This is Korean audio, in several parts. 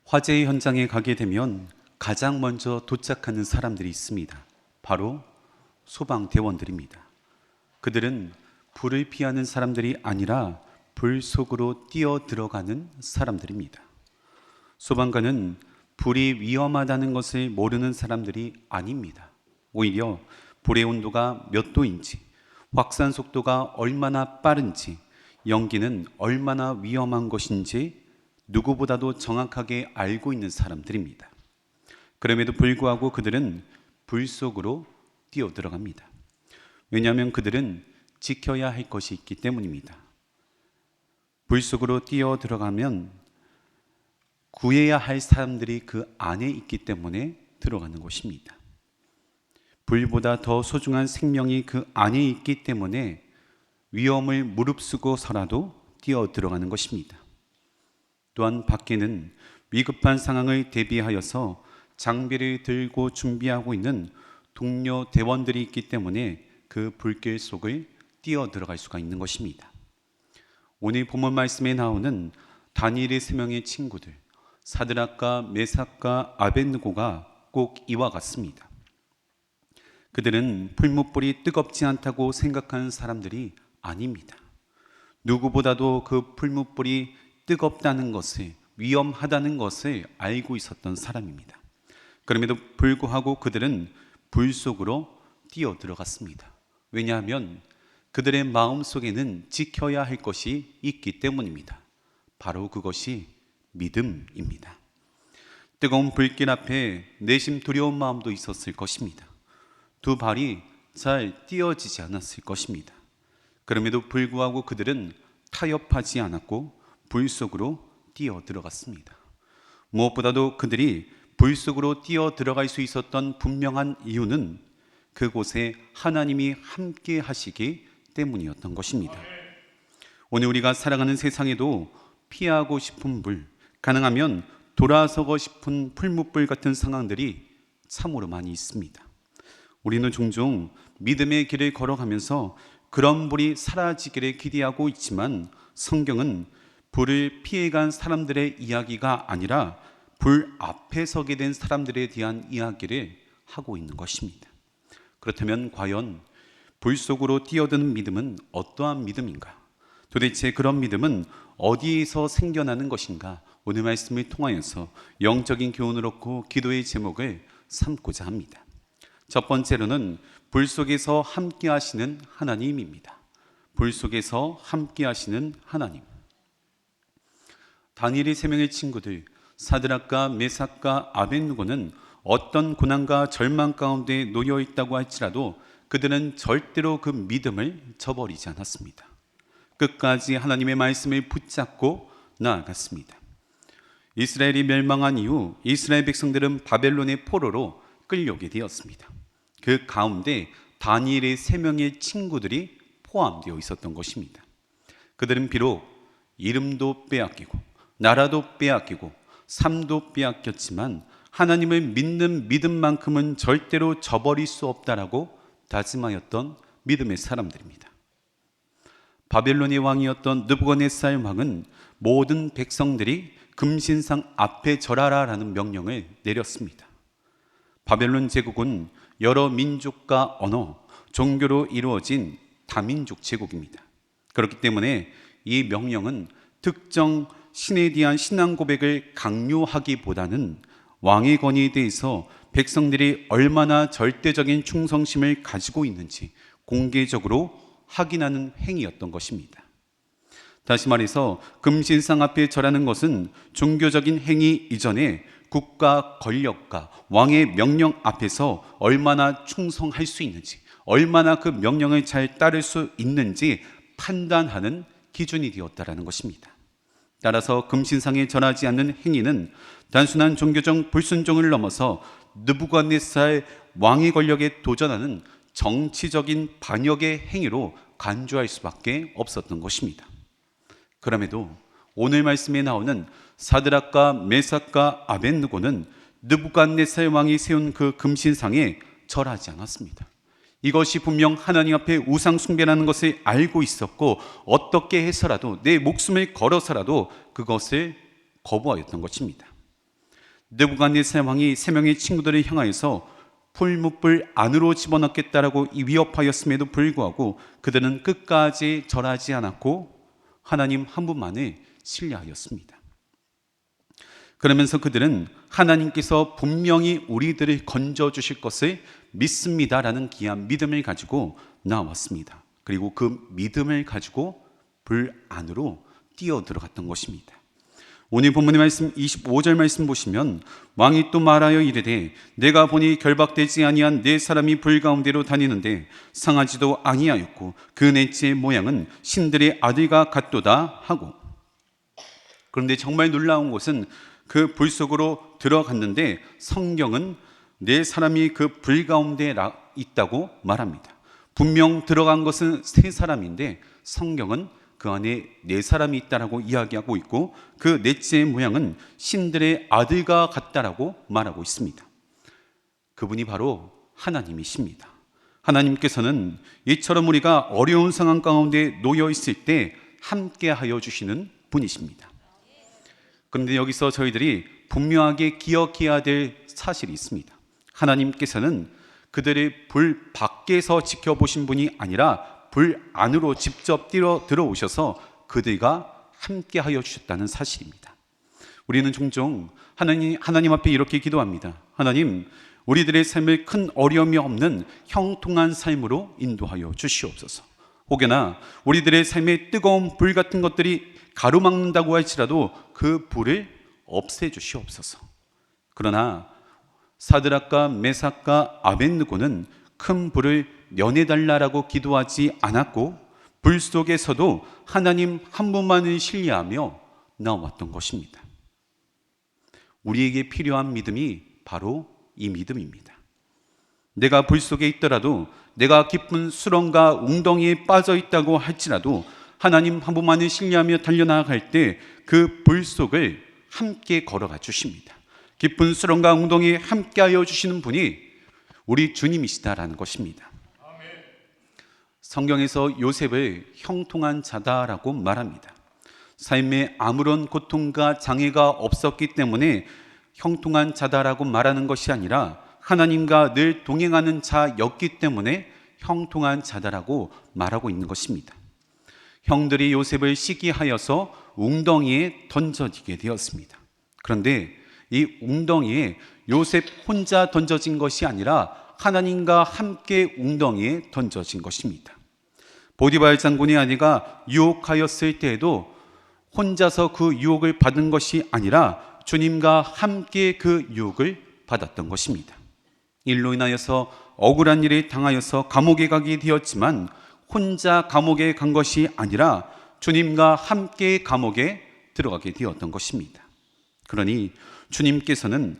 화재 현장에 가게 되면 가장 먼저 도착하는 사람들이 있습니다. 바로 소방대원들입니다. 그들은 불을 피하는 사람들이 아니라 불 속으로 뛰어 들어가는 사람들입니다. 소방관은 불이 위험하다는 것을 모르는 사람들이 아닙니다. 오히려 불의 온도가 몇 도인지, 확산 속도가 얼마나 빠른지, 연기는 얼마나 위험한 것인지 누구보다도 정확하게 알고 있는 사람들입니다. 그럼에도 불구하고 그들은 불 속으로 뛰어 들어갑니다. 왜냐하면 그들은 지켜야 할 것이 있기 때문입니다. 불 속으로 뛰어 들어가면 구해야 할 사람들이 그 안에 있기 때문에 들어가는 것입니다. 불보다 더 소중한 생명이 그 안에 있기 때문에 위험을 무릅쓰고서라도 뛰어 들어가는 것입니다. 또한 밖에는 위급한 상황을 대비하여서 장비를 들고 준비하고 있는 동료 대원들이 있기 때문에 그 불길 속을 뛰어 들어갈 수가 있는 것입니다. 오늘 본문 말씀에 나오는 다니엘의 세 명의 친구들 사드락과 메삭과 아벳느고가 꼭 이와 같습니다. 그들은 풀무불이 뜨겁지 않다고 생각하는 사람들이 아닙니다. 누구보다도 그 풀무불이 뜨겁다는 것을, 위험하다는 것을 알고 있었던 사람입니다. 그럼에도 불구하고 그들은 불 속으로 뛰어 들어갔습니다. 왜냐하면 그들의 마음 속에는 지켜야 할 것이 있기 때문입니다. 바로 그것이 믿음입니다. 뜨거운 불길 앞에 내심 두려운 마음도 있었을 것입니다. 두 발이 잘 띄어지지 않았을 것입니다. 그럼에도 불구하고 그들은 타협하지 않았고 불 속으로 뛰어 들어갔습니다. 무엇보다도 그들이 불 속으로 뛰어 들어갈 수 있었던 분명한 이유는 그곳에 하나님이 함께 하시기 때문이었던 것입니다. 오늘 우리가 살아가는 세상에도 피하고 싶은 불, 가능하면 돌아서고 싶은 풀무불 같은 상황들이 참으로 많이 있습니다. 우리는 종종 믿음의 길을 걸어가면서 그런 불이 사라지기를 기대하고 있지만 성경은 불을 피해간 사람들의 이야기가 아니라 불 앞에 서게 된 사람들에 대한 이야기를 하고 있는 것입니다. 그렇다면 과연 불 속으로 뛰어드는 믿음은 어떠한 믿음인가? 도대체 그런 믿음은 어디에서 생겨나는 것인가? 오늘 말씀을 통하여서 영적인 교훈을 얻고 기도의 제목을 삼고자 합니다. 첫 번째로는 불 속에서 함께 하시는 하나님입니다. 불 속에서 함께 하시는 하나님. 다니엘의 세 명의 친구들 사드락과 메삭과 아벳느고는 어떤 고난과 절망 가운데 놓여 있다고 할지라도 그들은 절대로 그 믿음을 저버리지 않았습니다. 끝까지 하나님의 말씀을 붙잡고 나아갔습니다. 이스라엘이 멸망한 이후 이스라엘 백성들은 바벨론의 포로로 끌려오게 되었습니다. 그 가운데 다니엘의 세 명의 친구들이 포함되어 있었던 것입니다. 그들은 비록 이름도 빼앗기고 나라도 빼앗기고 삶도 빼앗겼지만 하나님을 믿는 믿음만큼은 절대로 저버릴 수 없다라고 다짐하였던 믿음의 사람들입니다. 바벨론의 왕이었던 느부갓네살 왕은 모든 백성들이 금신상 앞에 절하라라는 명령을 내렸습니다. 바벨론 제국은 여러 민족과 언어, 종교로 이루어진 다민족 제국입니다. 그렇기 때문에 이 명령은 특정 신에 대한 신앙 고백을 강요하기보다는 왕의 권위에 대해서 백성들이 얼마나 절대적인 충성심을 가지고 있는지 공개적으로 확인하는 행위였던 것입니다. 다시 말해서 금신상 앞에 절하는 것은 종교적인 행위 이전에 국가 권력과 왕의 명령 앞에서 얼마나 충성할 수 있는지, 얼마나 그 명령을 잘 따를 수 있는지 판단하는 기준이 되었다라는 것입니다. 따라서 금신상에 절하지 않는 행위는 단순한 종교적 불순종을 넘어서 느부갓네살 왕의 권력에 도전하는 정치적인 반역의 행위로 간주할 수밖에 없었던 것입니다. 그럼에도 오늘 말씀에 나오는 사드락과 메삭과 아벳느고는 느부갓네살 왕이 세운 그 금신상에 절하지 않았습니다. 이것이 분명 하나님 앞에 우상 숭배라는 것을 알고 있었고 어떻게 해서라도 내 목숨을 걸어서라도 그것을 거부하였던 것입니다. 느부갓네살 왕이 세 명의 친구들을 향하여서 풀무불 안으로 집어넣겠다라고 위협하였음에도 불구하고 그들은 끝까지 절하지 않았고 하나님 한 분만을 신뢰하였습니다. 그러면서 그들은 하나님께서 분명히 우리들을 건져주실 것을 믿습니다라는 귀한 믿음을 가지고 나왔습니다. 그리고 그 믿음을 가지고 불 안으로 뛰어 들어갔던 것입니다. 오늘 본문의 말씀 25절 말씀 보시면 왕이 또 말하여 이르되 내가 보니 결박되지 아니한 네 사람이 불 가운데로 다니는데 상하지도 아니하였고 그 넷째 모양은 신들의 아들과 같도다 하고. 그런데 정말 놀라운 것은 그 불 속으로 들어갔는데 성경은 네 사람이 그 불 가운데 있다고 말합니다. 분명 들어간 것은 세 사람인데 성경은 그 안에 네 사람이 있다라고 이야기하고 있고 그 넷째 모양은 신들의 아들과 같다라고 말하고 있습니다. 그분이 바로 하나님이십니다. 하나님께서는 이처럼 우리가 어려운 상황 가운데 놓여 있을 때 함께 하여 주시는 분이십니다. 그런데 여기서 저희들이 분명하게 기억해야 될 사실이 있습니다. 하나님께서는 그들의 불 밖에서 지켜보신 분이 아니라 불 안으로 직접 들어오셔서 그들과 함께 하여 주셨다는 사실입니다. 우리는 종종 하나님 앞에 이렇게 기도합니다. 하나님, 우리들의 삶을 큰 어려움이 없는 형통한 삶으로 인도하여 주시옵소서. 혹여나 우리들의 삶에 뜨거운 불 같은 것들이 가로막는다고 할지라도 그 불을 없애주시옵소서. 그러나 사드락과 메삭과 아벳느고는 큰 불을 면해달라고 기도하지 않았고 불 속에서도 하나님 한 분만을 신뢰하며 나왔던 것입니다. 우리에게 필요한 믿음이 바로 이 믿음입니다. 내가 불 속에 있더라도, 내가 깊은 수렁과 웅덩이에 빠져 있다고 할지라도 하나님 한 분만을 신뢰하며 달려나갈 때 그 불 속을 함께 걸어가 주십니다. 깊은 수렁과 웅덩이에 함께하여 주시는 분이 우리 주님이시다라는 것입니다. 성경에서 요셉을 형통한 자다라고 말합니다. 삶에 아무런 고통과 장애가 없었기 때문에 형통한 자다라고 말하는 것이 아니라 하나님과 늘 동행하는 자였기 때문에 형통한 자다라고 말하고 있는 것입니다. 형들이 요셉을 시기하여서 웅덩이에 던져지게 되었습니다. 그런데 이 웅덩이에 요셉 혼자 던져진 것이 아니라 하나님과 함께 웅덩이에 던져진 것입니다. 보디발 장군의 아내가 유혹하였을 때에도 혼자서 그 유혹을 받은 것이 아니라 주님과 함께 그 유혹을 받았던 것입니다. 일로 인하여서 억울한 일을 당하여서 감옥에 가게 되었지만 혼자 감옥에 간 것이 아니라 주님과 함께 감옥에 들어가게 되었던 것입니다. 그러니 주님께서는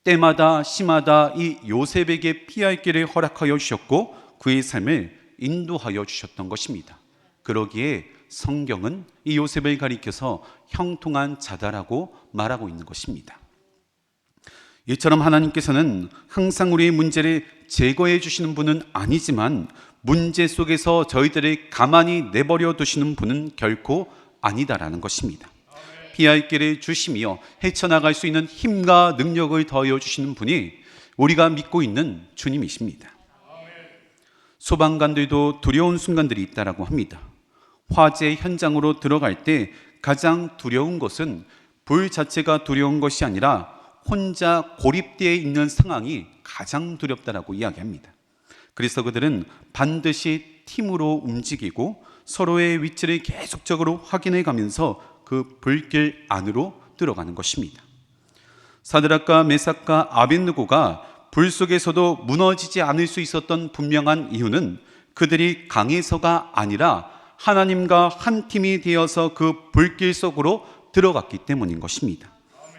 때마다 시마다 이 요셉에게 피할 길을 허락하여 주셨고 그의 삶을 인도하여 주셨던 것입니다. 그러기에 성경은 이 요셉을 가리켜서 형통한 자다라고 말하고 있는 것입니다. 이처럼 하나님께서는 항상 우리의 문제를 제거해 주시는 분은 아니지만 문제 속에서 저희들을 가만히 내버려 두시는 분은 결코 아니다라는 것입니다. 피할 길을 주시며 헤쳐나갈 수 있는 힘과 능력을 더하여 주시는 분이 우리가 믿고 있는 주님이십니다. 소방관들도 두려운 순간들이 있다라고 합니다. 화재 현장으로 들어갈 때 가장 두려운 것은 불 자체가 두려운 것이 아니라 혼자 고립되어 있는 상황이 가장 두렵다라고 이야기합니다. 그래서 그들은 반드시 팀으로 움직이고 서로의 위치를 계속적으로 확인해 가면서 그 불길 안으로 들어가는 것입니다. 사드락과 메삭과 아벳느고가 불 속에서도 무너지지 않을 수 있었던 분명한 이유는 그들이 강해서가 아니라 하나님과 한 팀이 되어서 그 불길 속으로 들어갔기 때문인 것입니다.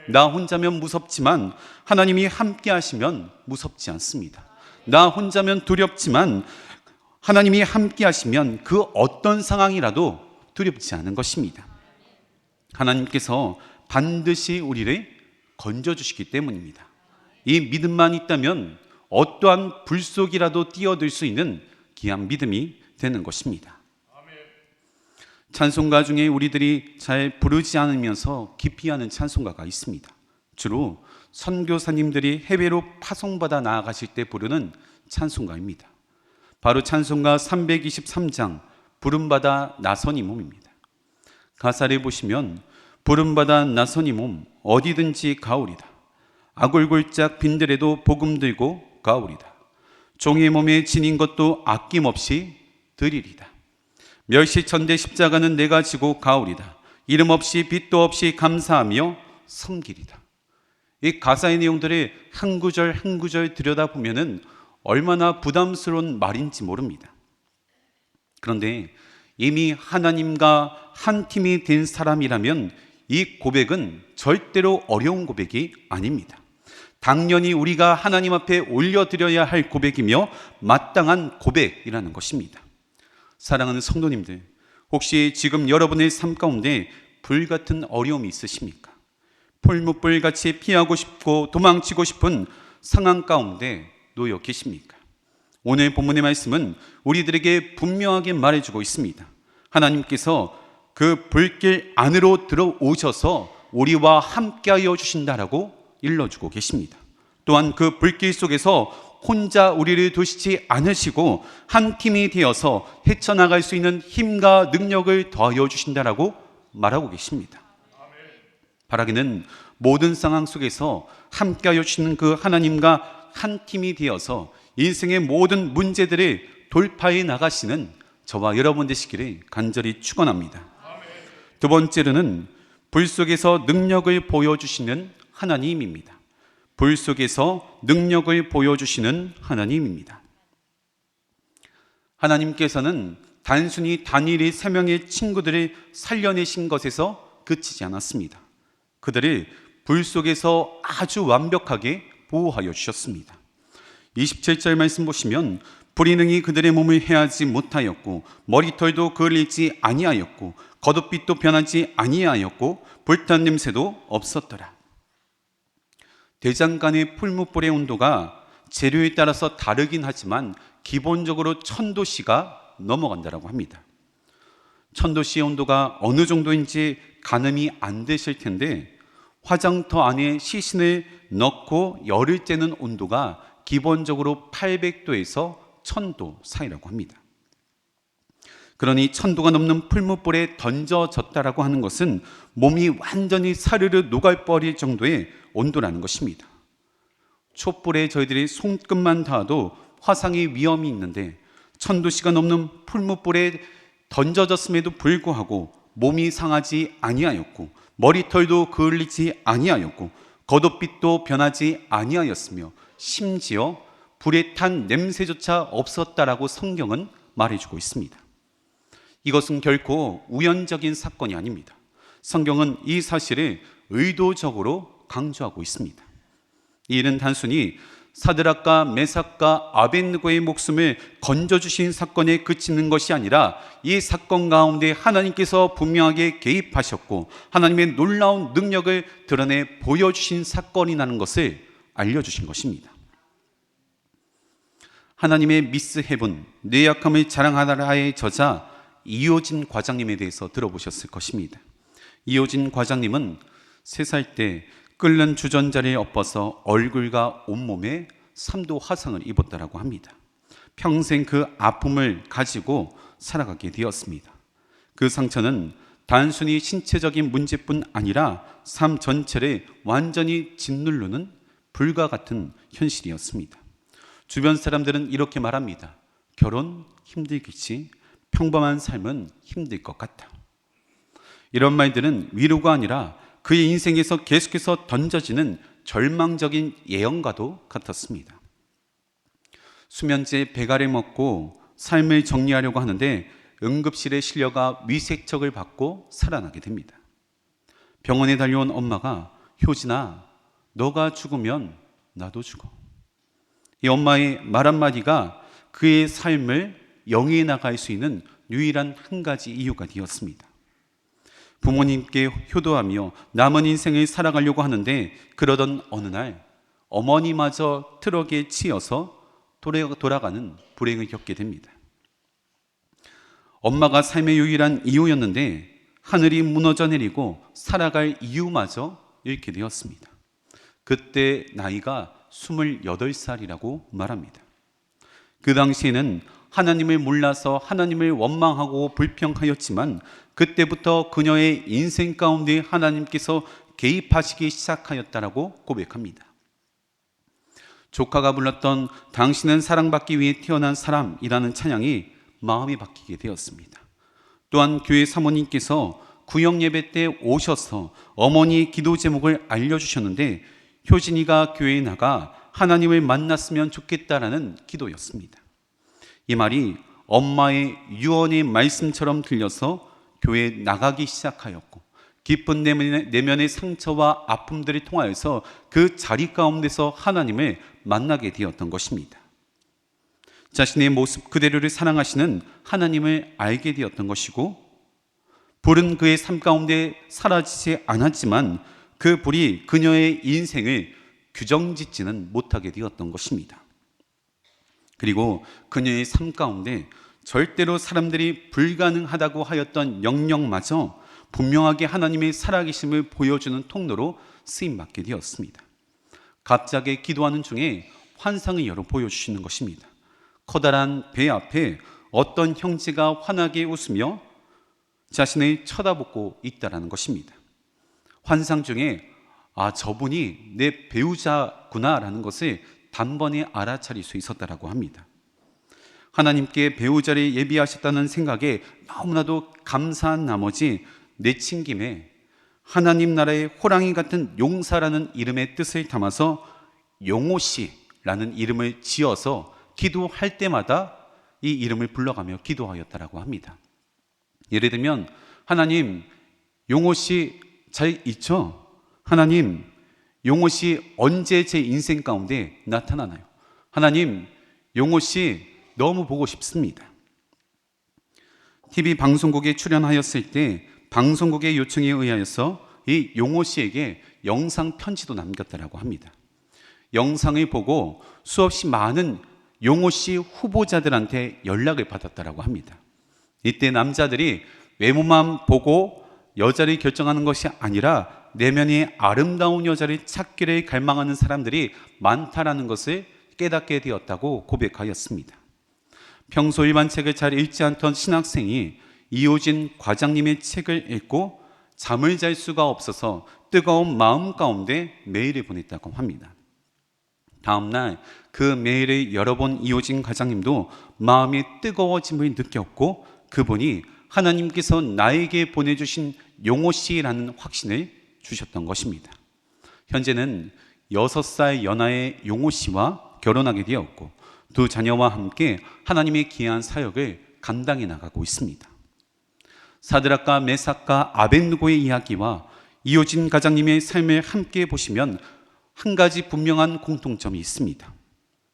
나 혼자면 무섭지만 하나님이 함께 하시면 무섭지 않습니다. 나 혼자면 두렵지만 하나님이 함께 하시면 그 어떤 상황이라도 두렵지 않은 것입니다. 하나님께서 반드시 우리를 건져주시기 때문입니다. 이 믿음만 있다면 어떠한 불 속이라도 뛰어들 수 있는 귀한 믿음이 되는 것입니다. 찬송가 중에 우리들이 잘 부르지 않으면서 기피하는 찬송가가 있습니다. 주로 선교사님들이 해외로 파송받아 나아가실 때 부르는 찬송가입니다. 바로 찬송가 323장 부름받아 나선 이 몸입니다. 가사를 보시면 부름받아 나선 이 몸 어디든지 가오리다. 아골골짝 빈들에도 복음 들고 가오리다. 종의 몸에 지닌 것도 아낌없이 드리리다. 멸시천대 십자가는 내가 지고 가오리다. 이름 없이 빚도 없이 감사하며 섬기리다. 이 가사의 내용들을 한 구절 한 구절 들여다보면 얼마나 부담스러운 말인지 모릅니다. 그런데 이미 하나님과 한 팀이 된 사람이라면 이 고백은 절대로 어려운 고백이 아닙니다. 당연히 우리가 하나님 앞에 올려드려야 할 고백이며 마땅한 고백이라는 것입니다. 사랑하는 성도님들, 혹시 지금 여러분의 삶 가운데 불같은 어려움이 있으십니까? 풀무불같이 피하고 싶고 도망치고 싶은 상황 가운데 놓여 계십니까? 오늘 본문의 말씀은 우리들에게 분명하게 말해주고 있습니다. 하나님께서 그 불길 안으로 들어오셔서 우리와 함께하여 주신다라고 일러주고 계십니다. 또한 그 불길 속에서 혼자 우리를 두시지 않으시고 한 팀이 되어서 헤쳐나갈 수 있는 힘과 능력을 더하여 주신다라고 말하고 계십니다. 바라기는 모든 상황 속에서 함께하여 주시는 그 하나님과 한 팀이 되어서 인생의 모든 문제들을 돌파해 나가시는 저와 여러분 되시기를 간절히 축원합니다. 두 번째로는 불 속에서 능력을 보여주시는 하나님입니다. 불 속에서 능력을 보여주시는 하나님입니다. 하나님께서는 단순히 다니엘의 3명의 친구들을 살려내신 것에서 그치지 않았습니다. 그들을 불 속에서 아주 완벽하게 보호하여 주셨습니다. 27절 말씀 보시면 불이 능히 그들의 몸을 해하지 못하였고 머리털도 그을리지 아니하였고 겉옷빛도 변하지 아니하였고 불탄 냄새도 없었더라. 대장간의 풀무불의 온도가 재료에 따라서 다르긴 하지만 기본적으로 1000도씨가 넘어간다고 합니다. 1000도씨의 온도가 어느 정도인지 가늠이 안 되실 텐데 화장터 안에 시신을 넣고 열을 쬐는 온도가 기본적으로 800도에서 1000도 사이라고 합니다. 그러니 1000도가 넘는 풀무불에 던져졌다라고 하는 것은 몸이 완전히 사르르 녹아버릴 정도의 온도라는 것입니다. 촛불에 저희들이 손끝만 닿아도 화상의 위험이 있는데 1000도씨가 넘는 풀무불에 던져졌음에도 불구하고 몸이 상하지 아니하였고 머리털도 그을리지 아니하였고 겉옷빛도 변하지 아니하였으며 심지어 불에 탄 냄새조차 없었다라고 성경은 말해주고 있습니다. 이것은 결코 우연적인 사건이 아닙니다. 성경은 이 사실을 의도적으로 강조하고 있습니다. 이 일은 단순히 사드락과 메삭과 아벳느고의 목숨을 건져주신 사건에 그치는 것이 아니라 이 사건 가운데 하나님께서 분명하게 개입하셨고 하나님의 놀라운 능력을 드러내 보여주신 사건이라는 것을 알려주신 것입니다. 하나님의 미스 헤븐, 내 약함을 자랑하라의 저자 이효진 과장님에 대해서 들어보셨을 것입니다. 이효진 과장님은 3살 때 끓는 주전자를 엎어서 얼굴과 온몸에 3도 화상을 입었다고 합니다. 평생 그 아픔을 가지고 살아가게 되었습니다. 그 상처는 단순히 신체적인 문제뿐 아니라 삶 전체를 완전히 짓누르는 불과 같은 현실이었습니다. 주변 사람들은 이렇게 말합니다. 결혼 힘들겠지, 평범한 삶은 힘들 것 같다. 이런 말들은 위로가 아니라 그의 인생에서 계속해서 던져지는 절망적인 예언과도 같았습니다. 수면제 배갈을 먹고 삶을 정리하려고 하는데 응급실에 실려가 위색척을 받고 살아나게 됩니다. 병원에 달려온 엄마가 효진아, 너가 죽으면 나도 죽어. 이 엄마의 말 한마디가 그의 삶을 영위해 나갈 수 있는 유일한 한 가지 이유가 되었습니다. 부모님께 효도하며 남은 인생을 살아가려고 하는데 그러던 어느 날 어머니마저 트럭에 치여서 돌아가는 불행을 겪게 됩니다. 엄마가 삶의 유일한 이유였는데 하늘이 무너져 내리고 살아갈 이유마저 잃게 되었습니다. 그때 나이가 28살이라고 말합니다. 그 당시에는 하나님을 몰라서 하나님을 원망하고 불평하였지만 그때부터 그녀의 인생 가운데 하나님께서 개입하시기 시작하였다라고 고백합니다. 조카가 불렀던 당신은 사랑받기 위해 태어난 사람이라는 찬양이 마음이 바뀌게 되었습니다. 또한 교회 사모님께서 구역 예배 때 오셔서 어머니의 기도 제목을 알려주셨는데 효진이가 교회에 나가 하나님을 만났으면 좋겠다라는 기도였습니다. 이 말이 엄마의 유언의 말씀처럼 들려서 교회에 나가기 시작하였고 깊은 내면의 상처와 아픔들을 통하여서 그 자리 가운데서 하나님을 만나게 되었던 것입니다. 자신의 모습 그대로를 사랑하시는 하나님을 알게 되었던 것이고 불은 그의 삶 가운데 사라지지 않았지만 그 불이 그녀의 인생을 규정짓지는 못하게 되었던 것입니다. 그리고 그녀의 삶 가운데 절대로 사람들이 불가능하다고 하였던 영역마저 분명하게 하나님의 살아계심을 보여주는 통로로 쓰임받게 되었습니다. 갑자기 기도하는 중에 환상을 여러 보여주시는 것입니다. 커다란 배 앞에 어떤 형제가 환하게 웃으며 자신을 쳐다보고 있다라는 것입니다. 환상 중에 저분이 내 배우자구나라는 것을 단번에 알아차릴 수 있었다라고 합니다. 하나님께 배우자를 예비하셨다는 생각에 너무나도 감사한 나머지 내친 김에 하나님 나라의 호랑이 같은 용사라는 이름의 뜻을 담아서 용호씨라는 이름을 지어서 기도할 때마다 이 이름을 불러가며 기도하였다라고 합니다. 예를 들면 하나님 용호씨 잘 있죠? 하나님 용호씨 언제 제 인생 가운데 나타나나요? 하나님 용호씨 너무 보고 싶습니다. TV 방송국에 출연하였을 때 방송국의 요청에 의하여서 이 용호 씨에게 영상 편지도 남겼다라고 합니다. 영상을 보고 수없이 많은 용호 씨 후보자들한테 연락을 받았다라고 합니다. 이때 남자들이 외모만 보고 여자를 결정하는 것이 아니라 내면의 아름다운 여자를 찾기를 갈망하는 사람들이 많다라는 것을 깨닫게 되었다고 고백하였습니다. 평소 일반 책을 잘 읽지 않던 신학생이 이호진 과장님의 책을 읽고 잠을 잘 수가 없어서 뜨거운 마음 가운데 메일을 보냈다고 합니다. 다음날 그 메일을 열어본 이호진 과장님도 마음이 뜨거워짐을 느꼈고 그분이 하나님께서 나에게 보내주신 용호 씨라는 확신을 주셨던 것입니다. 현재는 6살 연하의 용호 씨와 결혼하게 되었고 두 자녀와 함께 하나님의 귀한 사역을 감당해 나가고 있습니다. 사드락과 메삭과 아벳느고의 이야기와 이호진 과장님의 삶을 함께 보시면 한 가지 분명한 공통점이 있습니다.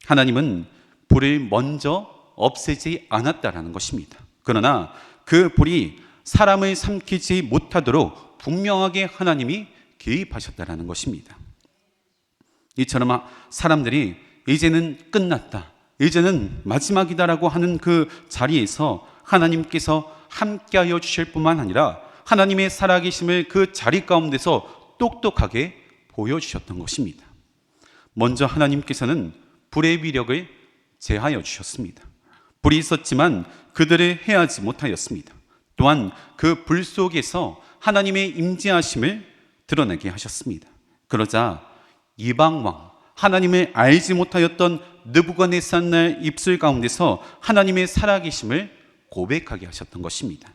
하나님은 불을 먼저 없애지 않았다라는 것입니다. 그러나 그 불이 사람을 삼키지 못하도록 분명하게 하나님이 개입하셨다라는 것입니다. 이처럼 사람들이 이제는 끝났다, 이제는 마지막이다라고 하는 그 자리에서 하나님께서 함께하여 주실 뿐만 아니라 하나님의 살아계심을 그 자리 가운데서 똑똑하게 보여주셨던 것입니다. 먼저 하나님께서는 불의 위력을 제하여 주셨습니다. 불이 있었지만 그들을 해하지 못하였습니다. 또한 그 불 속에서 하나님의 임재하심을 드러내게 하셨습니다. 그러자 이방왕 하나님을 알지 못하였던 느부갓네살 입술 가운데서 하나님의 살아계심을 고백하게 하셨던 것입니다.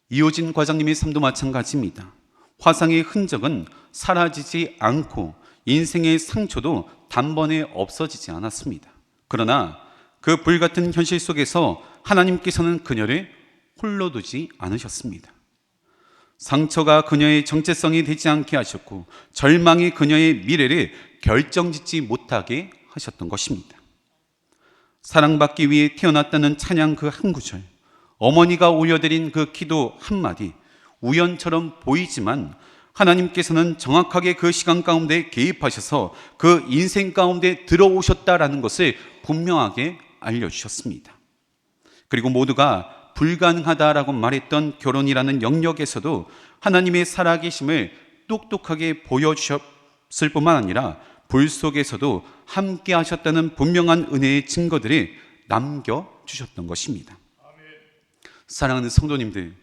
이호진 과장님의 삶도 마찬가지입니다. 화상의 흔적은 사라지지 않고 인생의 상처도 단번에 없어지지 않았습니다. 그러나 그 불같은 현실 속에서 하나님께서는 그녀를 홀로 두지 않으셨습니다. 상처가 그녀의 정체성이 되지 않게 하셨고 절망이 그녀의 미래를 결정짓지 못하게 하셨던 것입니다. 사랑받기 위해 태어났다는 찬양 그 한 구절, 어머니가 올려드린 그 기도 한마디, 우연처럼 보이지만 하나님께서는 정확하게 그 시간 가운데 개입하셔서 그 인생 가운데 들어오셨다라는 것을 분명하게 알려주셨습니다. 그리고 모두가 불가능하다라고 말했던 결혼이라는 영역에서도 하나님의 살아계심을 똑똑하게 보여주셨습니다. 슬뿐만 아니라 불 속에서도 함께 하셨다는 분명한 은혜의 증거들이 남겨주셨던 것입니다. 사랑하는 성도님들,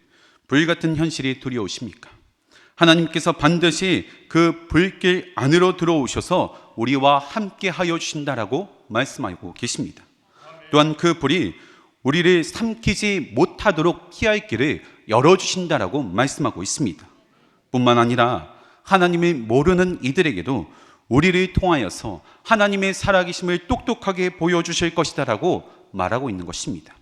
불 같은 현실이 두려우십니까? 하나님께서 반드시 그 불길 안으로 들어오셔서 우리와 함께 하여 주신다라고 말씀하고 계십니다. 또한 그 불이 우리를 삼키지 못하도록 피할 길을 열어주신다라고 말씀하고 있습니다. 뿐만 아니라 하나님을 모르는 이들에게도 우리를 통하여서 하나님의 살아계심을 똑똑하게 보여주실 것이다라고 말하고 있는 것입니다.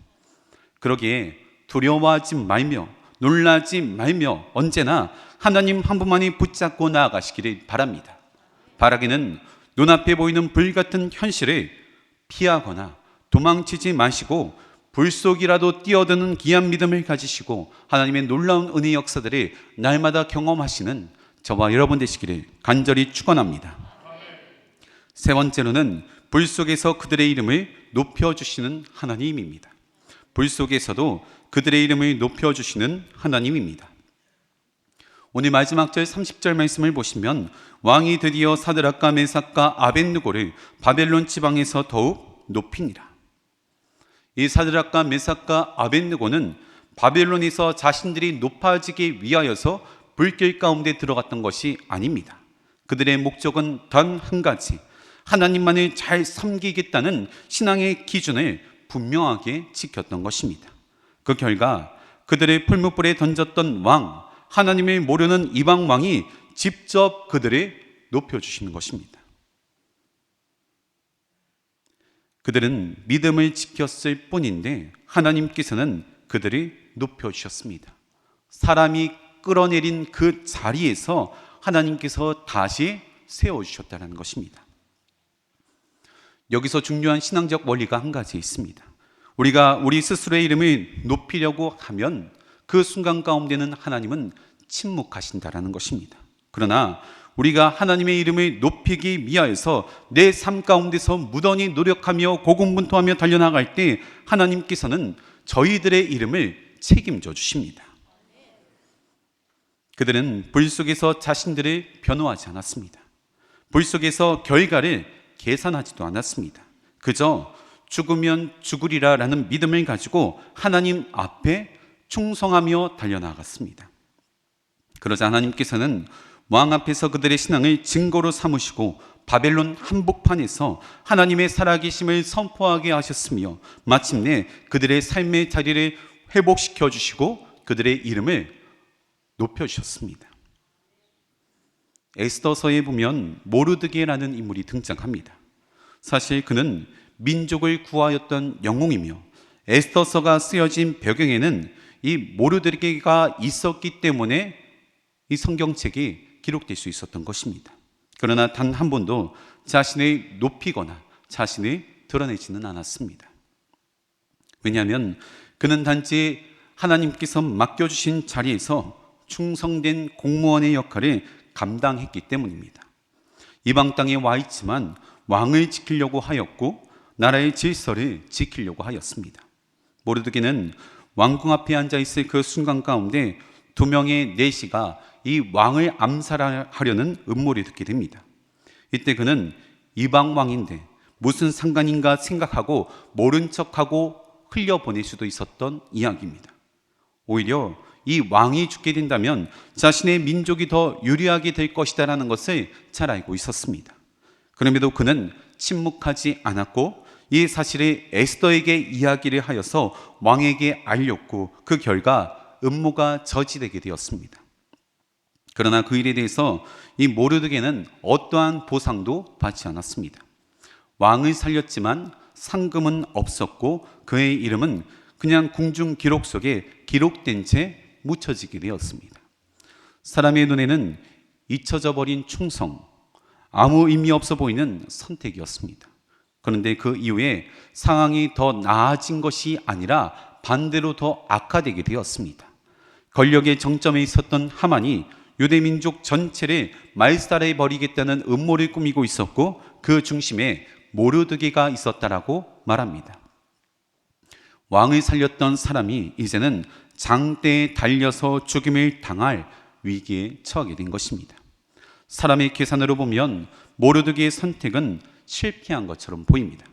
그러기에 두려워하지 말며 놀라지 말며 언제나 하나님 한 분만이 붙잡고 나아가시기를 바랍니다. 바라기는 눈앞에 보이는 불같은 현실을 피하거나 도망치지 마시고 불 속이라도 뛰어드는 귀한 믿음을 가지시고 하나님의 놀라운 은혜 역사들을 날마다 경험하시는 저와 여러분 되시기를 간절히 축원합니다. 세 번째로는 불 속에서 그들의 이름을 높여주시는 하나님입니다. 불 속에서도 그들의 이름을 높여주시는 하나님입니다. 오늘 마지막 절 30절 말씀을 보시면 왕이 드디어 사드락과 메삭과 아벳느고를 바벨론 지방에서 더욱 높이니라. 이 사드락과 메삭과 아벳느고는 바벨론에서 자신들이 높아지기 위하여서 불길 가운데 들어갔던 것이 아닙니다. 그들의 목적은 단 한 가지, 하나님만을 잘 섬기겠다는 신앙의 기준을 분명하게 지켰던 것입니다. 그 결과 그들의 풀무불에 던졌던 왕, 하나님을 모르는 이방 왕이 직접 그들을 높여주시는 것입니다. 그들은 믿음을 지켰을 뿐인데 하나님께서는 그들을 높여주셨습니다. 사람이 끌어내린 그 자리에서 하나님께서 다시 세워주셨다는 것입니다. 여기서 중요한 신앙적 원리가 한 가지 있습니다. 우리가 우리 스스로의 이름을 높이려고 하면 그 순간 가운데는 하나님은 침묵하신다라는 것입니다. 그러나 우리가 하나님의 이름을 높이기 위하여서 내 삶 가운데서 무던히 노력하며 고군분투하며 달려나갈 때 하나님께서는 저희들의 이름을 책임져 주십니다. 그들은 불 속에서 자신들을 변호하지 않았습니다. 불 속에서 결과를 계산하지도 않았습니다. 그저 죽으면 죽으리라 라는 믿음을 가지고 하나님 앞에 충성하며 달려나갔습니다. 그러자 하나님께서는 왕 앞에서 그들의 신앙을 증거로 삼으시고 바벨론 한복판에서 하나님의 살아계심을 선포하게 하셨으며 마침내 그들의 삶의 자리를 회복시켜 주시고 그들의 이름을 높여주셨습니다. 에스더서에 보면 모르드게라는 인물이 등장합니다. 사실 그는 민족을 구하였던 영웅이며 에스더서가 쓰여진 배경에는 이 모르드게가 있었기 때문에 이 성경책이 기록될 수 있었던 것입니다. 그러나 단 한 번도 자신을 높이거나 자신을 드러내지는 않았습니다. 왜냐하면 그는 단지 하나님께서 맡겨주신 자리에서 충성된 공무원의 역할을 감당했기 때문입니다. 이방 땅에 와 있지만 왕을 지키려고 하였고 나라의 질서를 지키려고 하였습니다. 모르드게는 왕궁 앞에 앉아 있을 그 순간 가운데 두 명의 내시가 이 왕을 암살하려는 음모를 듣게 됩니다. 이때 그는 이방 왕인데 무슨 상관인가 생각하고 모른 척하고 흘려보낼 수도 있었던 이야기입니다. 오히려 이 왕이 죽게 된다면 자신의 민족이 더 유리하게 될 것이다라는 것을 잘 알고 있었습니다. 그럼에도 그는 침묵하지 않았고 이 사실을 에스더에게 이야기를 하여서 왕에게 알렸고 그 결과 음모가 저지되게 되었습니다. 그러나 그 일에 대해서 이 모르드게는 어떠한 보상도 받지 않았습니다. 왕을 살렸지만 상금은 없었고 그의 이름은 그냥 궁중 기록 속에 기록된 채 묻혀지게 되었습니다. 사람의 눈에는 잊혀져 버린 충성, 아무 의미 없어 보이는 선택이었습니다. 그런데 그 이후에 상황이 더 나아진 것이 아니라 반대로 더 악화되게 되었습니다. 권력의 정점에 있었던 하만이 유대민족 전체를 말살해 버리겠다는 음모를 꾸미고 있었고 그 중심에 모르드게가 있었다라고 말합니다. 왕을 살렸던 사람이 이제는 장대에 달려서 죽임을 당할 위기에 처하게 된 것입니다. 사람의 계산으로 보면 모르드게의 선택은 실패한 것처럼 보입니다.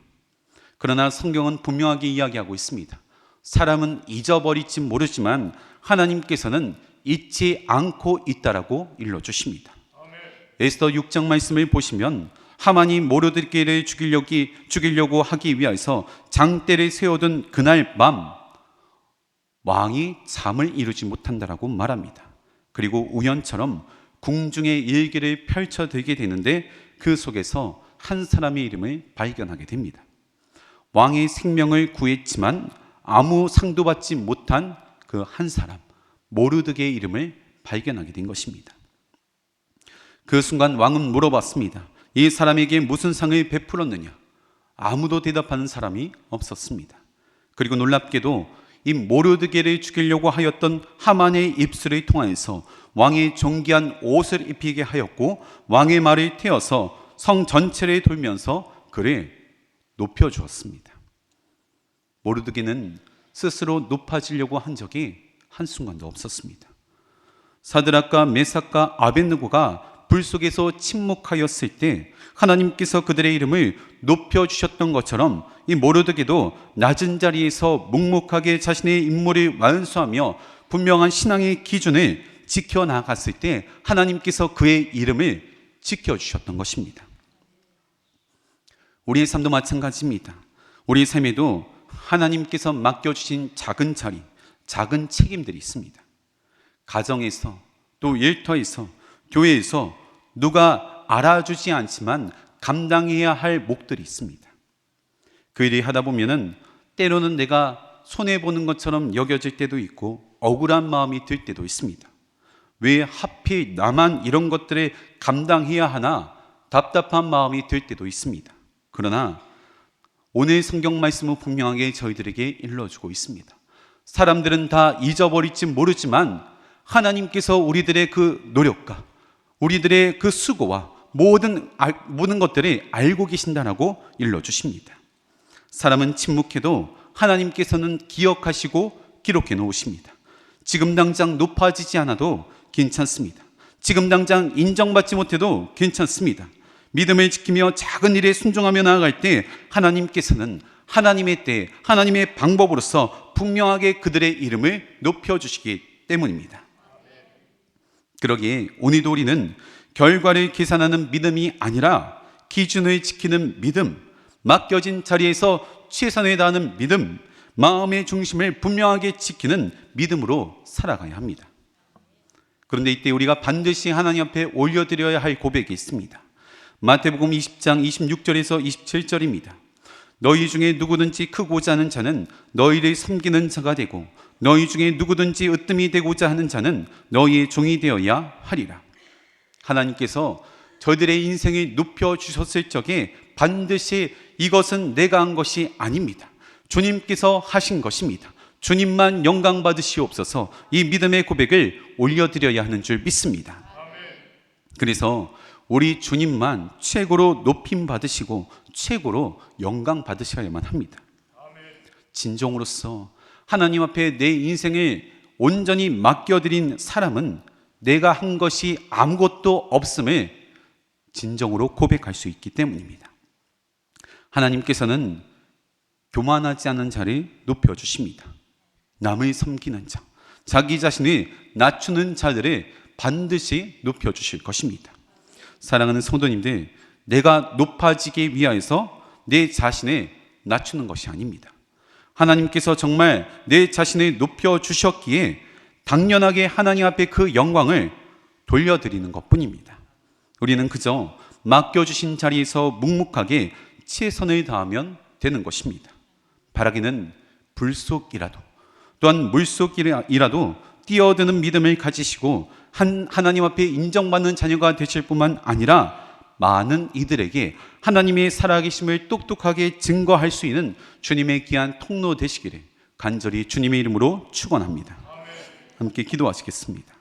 그러나 성경은 분명하게 이야기하고 있습니다. 사람은 잊어버릴지 모르지만 하나님께서는 잊지 않고 있다라고 일러주십니다. 에스더 6장 말씀을 보시면 하만이 모르드게를 죽이려고 하기 위해서 장대를 세워둔 그날 밤 왕이 잠을 이루지 못한다라고 말합니다. 그리고 우연처럼 궁중의 일기를 펼쳐들게 되는데 그 속에서 한 사람의 이름을 발견하게 됩니다. 왕의 생명을 구했지만 아무 상도 받지 못한 그 한 사람 모르드게의 이름을 발견하게 된 것입니다. 그 순간 왕은 물어봤습니다. 이 사람에게 무슨 상을 베풀었느냐? 아무도 대답하는 사람이 없었습니다. 그리고 놀랍게도 이 모르드게를 죽이려고 하였던 하만의 입술을 통하여서 왕의 존귀한 옷을 입히게 하였고 왕의 말을 태워서 성 전체를 돌면서 그를 높여주었습니다. 모르드게는 스스로 높아지려고 한 적이 한순간도 없었습니다. 사드락과 메삭과 아벳느고가 불 속에서 침묵하였을 때 하나님께서 그들의 이름을 높여주셨던 것처럼 이 모르드게도 낮은 자리에서 묵묵하게 자신의 임무를 완수하며 분명한 신앙의 기준을 지켜나갔을 때 하나님께서 그의 이름을 지켜주셨던 것입니다. 우리의 삶도 마찬가지입니다. 우리의 삶에도 하나님께서 맡겨주신 작은 자리, 작은 책임들이 있습니다. 가정에서 또 일터에서 교회에서 누가 알아주지 않지만 감당해야 할 몫들이 있습니다. 그 일을 하다 보면은 때로는 내가 손해보는 것처럼 여겨질 때도 있고 억울한 마음이 들 때도 있습니다. 왜 하필 나만 이런 것들을 감당해야 하나 답답한 마음이 들 때도 있습니다. 그러나 오늘 성경 말씀은 분명하게 저희들에게 일러주고 있습니다. 사람들은 다 잊어버릴지 모르지만 하나님께서 우리들의 그 노력과 우리들의 그 수고와 모든 것들을 알고 계신다라고 일러주십니다. 사람은 침묵해도 하나님께서는 기억하시고 기록해 놓으십니다. 지금 당장 높아지지 않아도 괜찮습니다. 지금 당장 인정받지 못해도 괜찮습니다. 믿음을 지키며 작은 일에 순종하며 나아갈 때 하나님께서는 하나님의 때, 하나님의 방법으로서 분명하게 그들의 이름을 높여주시기 때문입니다. 그러기에 오늘도 우리는 결과를 계산하는 믿음이 아니라 기준을 지키는 믿음, 맡겨진 자리에서 최선을 다하는 믿음, 마음의 중심을 분명하게 지키는 믿음으로 살아가야 합니다. 그런데 이때 우리가 반드시 하나님 앞에 올려드려야 할 고백이 있습니다. 마태복음 20장 26절에서 27절입니다. 너희 중에 누구든지 크고자 하는 자는 너희를 섬기는 자가 되고 너희 중에 누구든지 으뜸이 되고자 하는 자는 너희의 종이 되어야 하리라. 하나님께서 저희들의 인생을 높여주셨을 적에 반드시 이것은 내가 한 것이 아닙니다. 주님께서 하신 것입니다. 주님만 영광 받으시옵소서. 이 믿음의 고백을 올려드려야 하는 줄 믿습니다. 그래서 우리 주님만 최고로 높임 받으시고 최고로 영광 받으셔야만 합니다. 진정으로서 하나님 앞에 내 인생을 온전히 맡겨드린 사람은 내가 한 것이 아무것도 없음을 진정으로 고백할 수 있기 때문입니다. 하나님께서는 교만하지 않은 자를 높여주십니다. 남을 섬기는 자, 자기 자신을 낮추는 자들을 반드시 높여주실 것입니다. 사랑하는 성도님들, 내가 높아지기 위하여서 내 자신을 낮추는 것이 아닙니다. 하나님께서 정말 내 자신을 높여주셨기에 당연하게 하나님 앞에 그 영광을 돌려드리는 것뿐입니다. 우리는 그저 맡겨주신 자리에서 묵묵하게 최선을 다하면 되는 것입니다. 바라기는 불 속이라도 또한 물 속이라도 뛰어드는 믿음을 가지시고 하나님 앞에 인정받는 자녀가 되실 뿐만 아니라 많은 이들에게 하나님의 살아계심을 똑똑하게 증거할 수 있는 주님의 귀한 통로 되시기를 간절히 주님의 이름으로 축원합니다. 함께 기도하시겠습니다.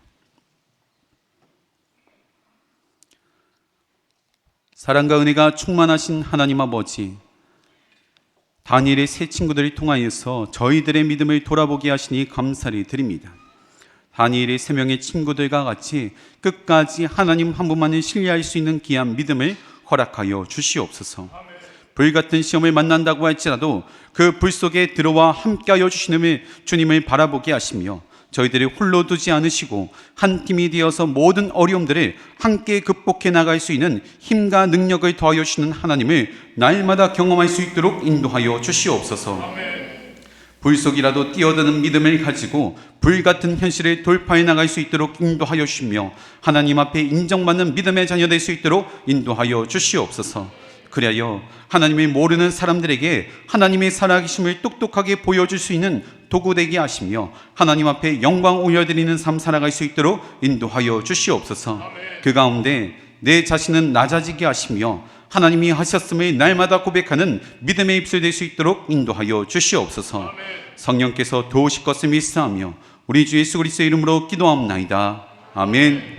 사랑과 은혜가 충만하신 하나님 아버지, 다니엘의 세 친구들을 통하여서 저희들의 믿음을 돌아보게 하시니 감사를 드립니다. 다니엘의 3명의 친구들과 같이 끝까지 하나님 한 분만을 신뢰할 수 있는 귀한 믿음을 허락하여 주시옵소서. 불같은 시험을 만난다고 할지라도 그 불 속에 들어와 함께하여 주시는 주님을 바라보게 하시며 저희들을 홀로 두지 않으시고 한 팀이 되어서 모든 어려움들을 함께 극복해 나갈 수 있는 힘과 능력을 더하여 주시는 하나님을 날마다 경험할 수 있도록 인도하여 주시옵소서. 불속이라도 뛰어드는 믿음을 가지고 불같은 현실을 돌파해 나갈 수 있도록 인도하여 주시며 하나님 앞에 인정받는 믿음의 자녀 될 수 있도록 인도하여 주시옵소서. 그리하여 하나님을 모르는 사람들에게 하나님의 살아계심을 똑똑하게 보여줄 수 있는 도구 되게 하시며 하나님 앞에 영광 올려드리는 삶 살아갈 수 있도록 인도하여 주시옵소서. 그 가운데 내 자신은 낮아지게 하시며 하나님이 하셨음을 날마다 고백하는 믿음의 입술 될 수 있도록 인도하여 주시옵소서. 성령께서 도우실 것을 믿사하며 우리 주 예수 그리스도의 이름으로 기도하옵나이다. 아멘.